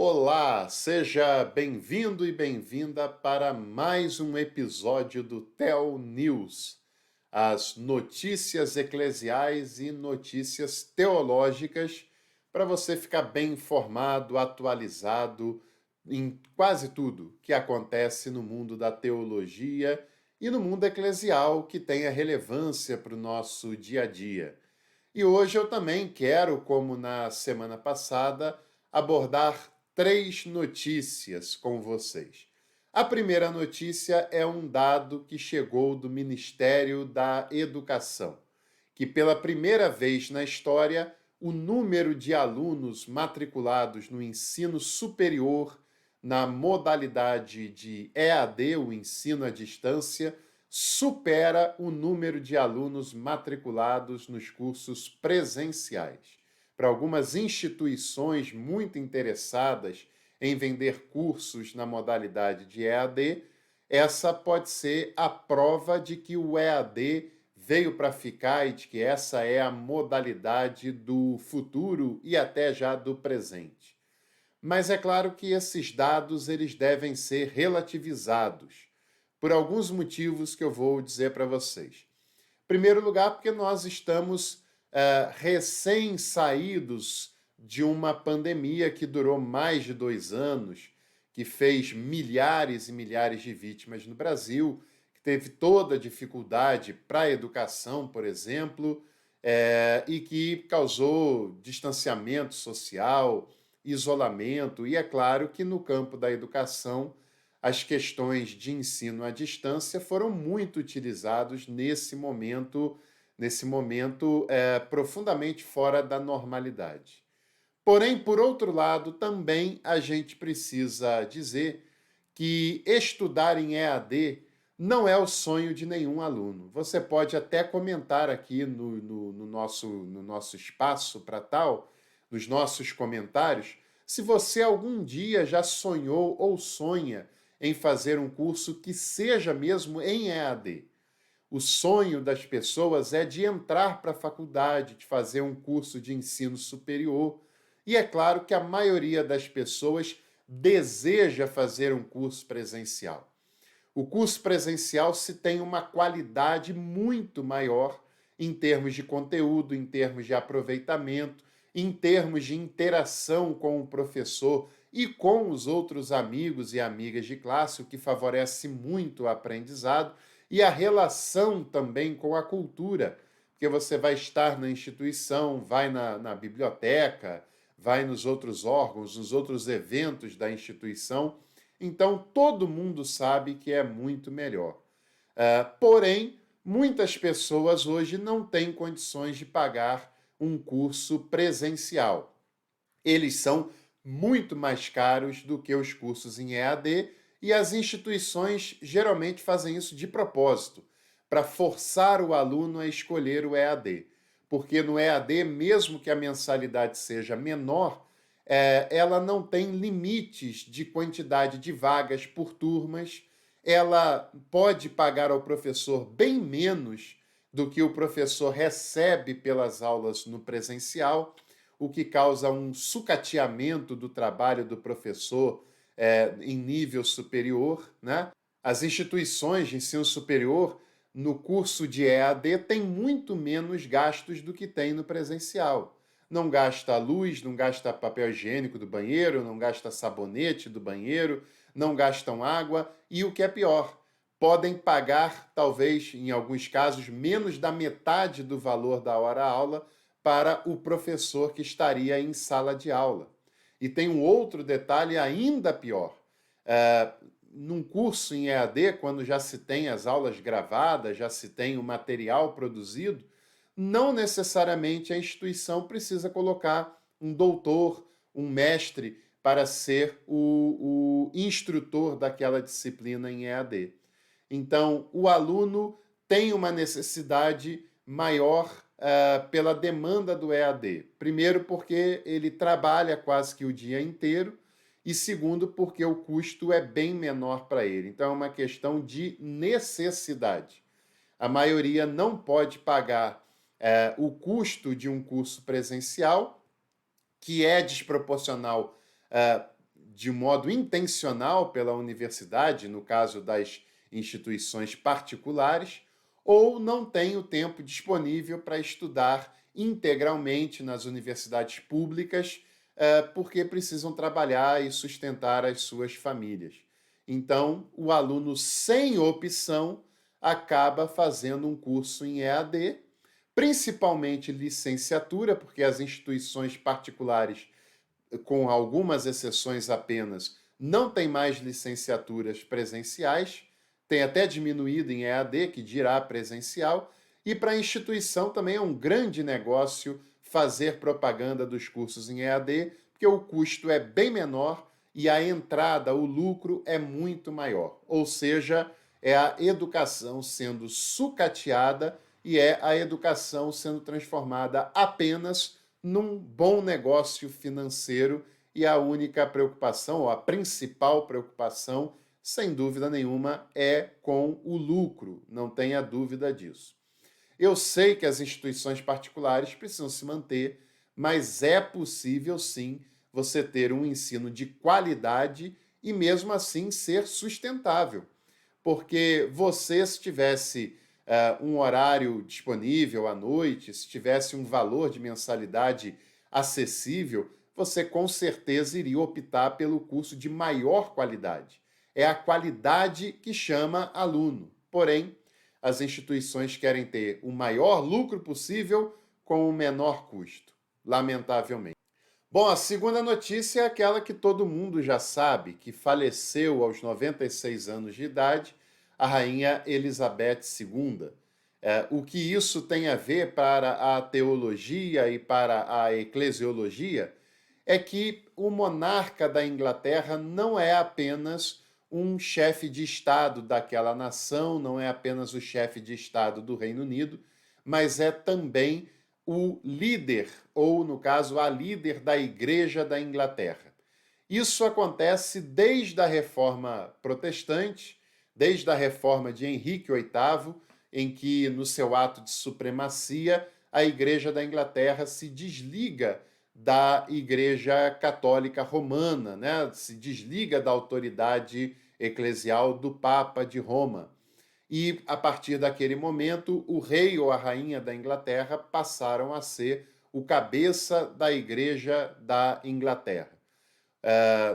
Olá, seja bem-vindo e bem-vinda para mais um episódio do Tel News, as notícias eclesiais e notícias teológicas para você ficar bem informado, atualizado em quase tudo que acontece no mundo da teologia e no mundo eclesial que tenha relevância para o nosso dia a dia. E hoje eu também quero, como na semana passada, abordar três notícias com vocês. A primeira notícia é um dado que chegou do Ministério da Educação, que pela primeira vez na história, o número de alunos matriculados no ensino superior na modalidade de EAD, o ensino à distância, supera o número de alunos matriculados nos cursos presenciais. Para algumas instituições muito interessadas em vender cursos na modalidade de EAD, essa pode ser a prova de que o EAD veio para ficar e de que essa é a modalidade do futuro e até já do presente. Mas é claro que esses dados eles devem ser relativizados por alguns motivos que eu vou dizer para vocês. Em primeiro lugar, porque nós estamos recém-saídos de uma pandemia que durou mais de 2 anos, que fez milhares e milhares de vítimas no Brasil, que teve toda a dificuldade para a educação, por exemplo, e que causou distanciamento social, isolamento, e é claro que no campo da educação as questões de ensino à distância foram muito utilizados nesse momento profundamente fora da normalidade. Porém, por outro lado, também a gente precisa dizer que estudar em EAD não é o sonho de nenhum aluno. Você pode até comentar aqui no nosso espaço para tal, nos nossos comentários, se você algum dia já sonhou ou sonha em fazer um curso que seja mesmo em EAD. O sonho das pessoas é de entrar para a faculdade, de fazer um curso de ensino superior. E é claro que a maioria das pessoas deseja fazer um curso presencial. O curso presencial se tem uma qualidade muito maior em termos de conteúdo, em termos de aproveitamento, em termos de interação com o professor e com os outros amigos e amigas de classe, o que favorece muito o aprendizado e a relação também com a cultura, porque você vai estar na instituição, vai na biblioteca, vai nos outros órgãos, nos outros eventos da instituição. Então, todo mundo sabe que é muito melhor. Porém, muitas pessoas hoje não têm condições de pagar um curso presencial. Eles são muito mais caros do que os cursos em EAD e as instituições geralmente fazem isso de propósito, para forçar o aluno a escolher o EAD. Porque no EAD, mesmo que a mensalidade seja menor, ela não tem limites de quantidade de vagas por turmas, ela pode pagar ao professor bem menos do que o professor recebe pelas aulas no presencial, o que causa um sucateamento do trabalho do professor em nível superior, né? As instituições de ensino superior, no curso de EAD, têm muito menos gastos do que tem no presencial. Não gasta luz, não gasta papel higiênico do banheiro, não gasta sabonete do banheiro, não gastam água e, o que é pior, podem pagar, talvez, em alguns casos, menos da metade do valor da hora-aula para o professor que estaria em sala de aula. E tem um outro detalhe ainda pior. É, Num curso em EAD, quando já se tem as aulas gravadas, já se tem o material produzido, não necessariamente a instituição precisa colocar um doutor, um mestre, para ser o instrutor daquela disciplina em EAD. Então, o aluno tem uma necessidade maior pela demanda do EAD. Primeiro, porque ele trabalha quase que o dia inteiro, e segundo, porque o custo é bem menor para ele. Então, é uma questão de necessidade. A maioria não pode pagar o custo de um curso presencial, que é desproporcional de modo intencional pela universidade, no caso das instituições particulares, ou não têm o tempo disponível para estudar integralmente nas universidades públicas, porque precisam trabalhar e sustentar as suas famílias. Então, o aluno sem opção acaba fazendo um curso em EAD, principalmente licenciatura, porque as instituições particulares, com algumas exceções apenas, não têm mais licenciaturas presenciais, tem até diminuído em EAD, que dirá presencial, e para a instituição também é um grande negócio fazer propaganda dos cursos em EAD, porque o custo é bem menor e a entrada, o lucro é muito maior. Ou seja, é a educação sendo sucateada e é a educação sendo transformada apenas num bom negócio financeiro, e a única preocupação, ou a principal preocupação, sem dúvida nenhuma, é com o lucro, não tenha dúvida disso. Eu sei que as instituições particulares precisam se manter, mas é possível sim você ter um ensino de qualidade e mesmo assim ser sustentável. Porque você, se tivesse um horário disponível à noite, se tivesse um valor de mensalidade acessível, você com certeza iria optar pelo curso de maior qualidade. É a qualidade que chama aluno. Porém, as instituições querem ter o maior lucro possível com o menor custo, lamentavelmente. Bom, a segunda notícia é aquela que todo mundo já sabe, que faleceu aos 96 anos de idade a rainha Elizabeth II. O que isso tem a ver para a teologia e para a eclesiologia é que o monarca da Inglaterra não é apenas um chefe de Estado daquela nação, não é apenas o chefe de Estado do Reino Unido, mas é também o líder, ou no caso, a líder da Igreja da Inglaterra. Isso acontece desde a Reforma Protestante, desde a Reforma de Henrique VIII, em que, no seu ato de supremacia, a Igreja da Inglaterra se desliga da Igreja Católica Romana, né? Se desliga da autoridade eclesial do Papa de Roma. E, a partir daquele momento, o rei ou a rainha da Inglaterra passaram a ser o cabeça da Igreja da Inglaterra.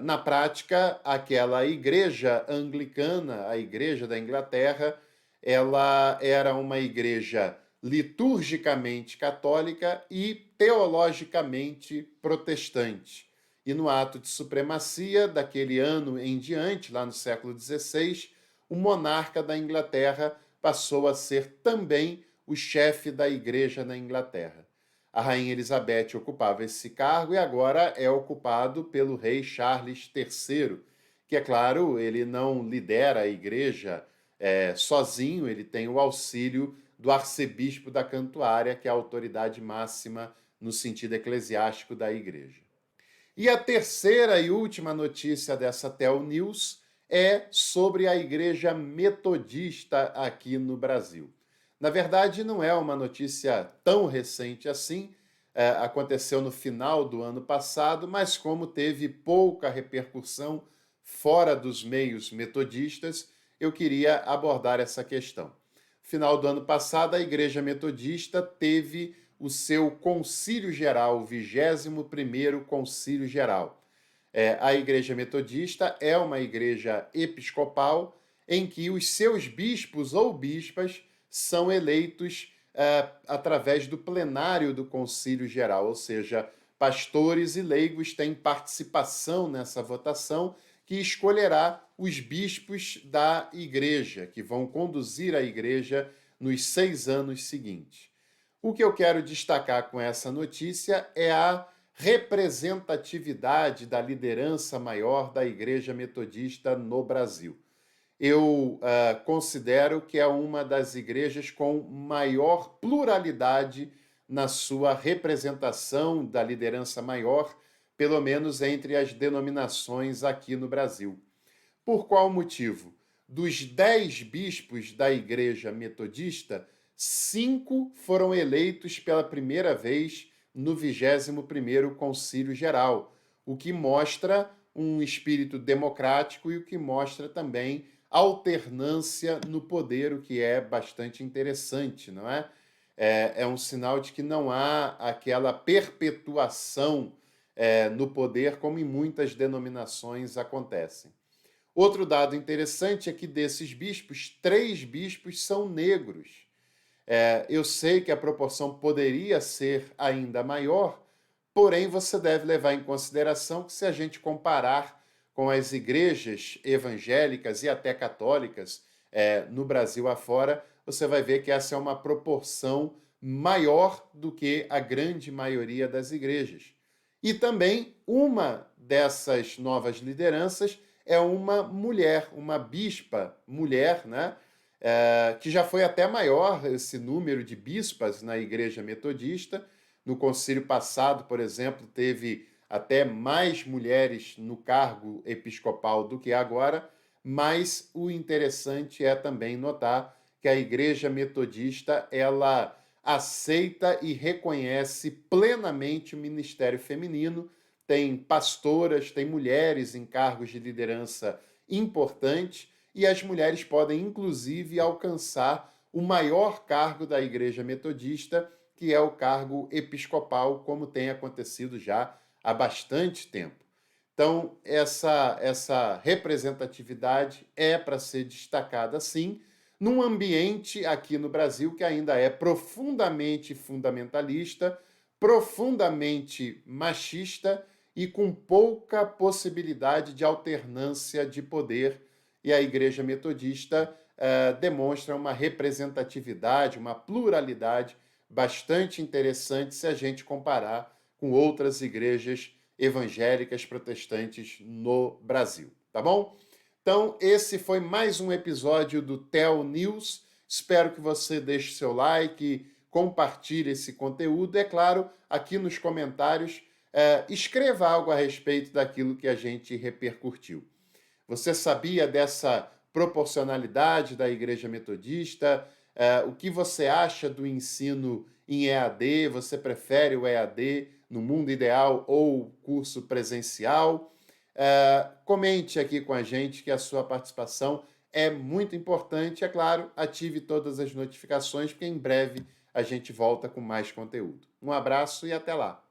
Na prática, aquela igreja anglicana, a Igreja da Inglaterra, ela era uma igreja liturgicamente católica e teologicamente protestante. E no ato de supremacia daquele ano em diante, lá no século XVI, o monarca da Inglaterra passou a ser também o chefe da igreja na Inglaterra. A rainha Elizabeth ocupava esse cargo e agora é ocupado pelo rei Charles III, que, é claro, ele não lidera a igreja sozinho, ele tem o auxílio do arcebispo da Cantuária, que é a autoridade máxima no sentido eclesiástico da igreja. E a terceira e última notícia dessa Tel News é sobre a Igreja Metodista aqui no Brasil. Na verdade, não é uma notícia tão recente assim, aconteceu no final do ano passado, mas como teve pouca repercussão fora dos meios metodistas, eu queria abordar essa questão. Final do ano passado, a Igreja Metodista teve o seu Concílio Geral, o 21º Concílio Geral. A Igreja Metodista é uma igreja episcopal em que os seus bispos ou bispas são eleitos através do plenário do Concílio Geral, ou seja, pastores e leigos têm participação nessa votação que escolherá os bispos da igreja, que vão conduzir a igreja nos 6 anos seguintes. O que eu quero destacar com essa notícia é a representatividade da liderança maior da Igreja Metodista no Brasil. Eu considero que é uma das igrejas com maior pluralidade na sua representação da liderança maior, pelo menos entre as denominações aqui no Brasil. Por qual motivo? Dos 10 bispos da Igreja Metodista, 5 foram eleitos pela primeira vez no 21º Concílio Geral, o que mostra um espírito democrático e o que mostra também alternância no poder, o que é bastante interessante, não é? É um sinal de que não há aquela perpetuação no poder, como em muitas denominações acontecem. Outro dado interessante é que desses bispos, 3 bispos são negros. Eu sei que a proporção poderia ser ainda maior, porém você deve levar em consideração que se a gente comparar com as igrejas evangélicas e até católicas no Brasil afora, você vai ver que essa é uma proporção maior do que a grande maioria das igrejas. E também uma dessas novas lideranças é uma mulher, uma bispa mulher, né? Que já foi até maior esse número de bispas na Igreja Metodista. No concílio passado, por exemplo, teve até mais mulheres no cargo episcopal do que agora, mas o interessante é também notar que a Igreja Metodista ela aceita e reconhece plenamente o ministério feminino, tem pastoras, tem mulheres em cargos de liderança importantes, e as mulheres podem, inclusive, alcançar o maior cargo da Igreja Metodista, que é o cargo episcopal, como tem acontecido já há bastante tempo. Então, essa representatividade é para ser destacada, sim, num ambiente aqui no Brasil que ainda é profundamente fundamentalista, profundamente machista e com pouca possibilidade de alternância de poder. E a Igreja Metodista demonstra uma representatividade, uma pluralidade bastante interessante se a gente comparar com outras igrejas evangélicas protestantes no Brasil, tá bom? Então, esse foi mais um episódio do Theo News. Espero que você deixe seu like, compartilhe esse conteúdo. É claro, aqui nos comentários, escreva algo a respeito daquilo que a gente repercutiu. Você sabia dessa proporcionalidade da Igreja Metodista? O que você acha do ensino em EAD? Você prefere o EAD no mundo ideal ou o curso presencial? Comente aqui com a gente que a sua participação é muito importante. É claro, ative todas as notificações, porque em breve a gente volta com mais conteúdo. Um abraço e até lá!